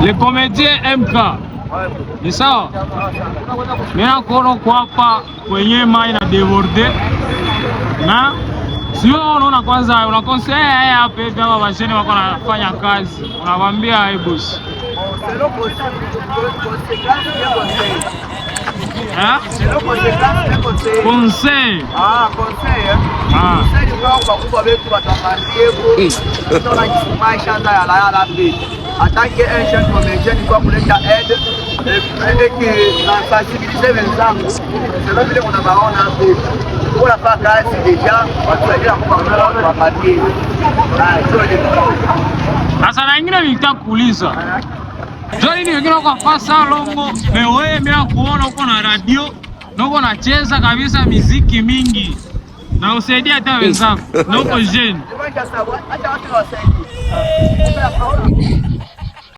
Le comédien MK. Ni sawa? Mimi nakuona kwa hapa kwenye mai na deborde. Na sio unaona kwanza unakonsea hapa hivi hapa washeni wako wanafanya kazi. Unawaambia hey boss. Ah? Conseil. Ah, conseil. Ah. Conseil kwa kubwa wetu watamandieko. Tuna kimaisha nda ya la bit. Atake ancient convention kwa kuleta aid na sensibiliser wenzangu. Sasa vile unabaona hapo. Kuna kazi deja watusaidia kwa wapatie. Sasa na ingine nitakuuliza. Joni ni wengine kwa fasa longo, mewe mimi kuona uko na radio, na uko nacheza kabisa muziki mingi. Na usaidia hata wenzako. Na uko jeune.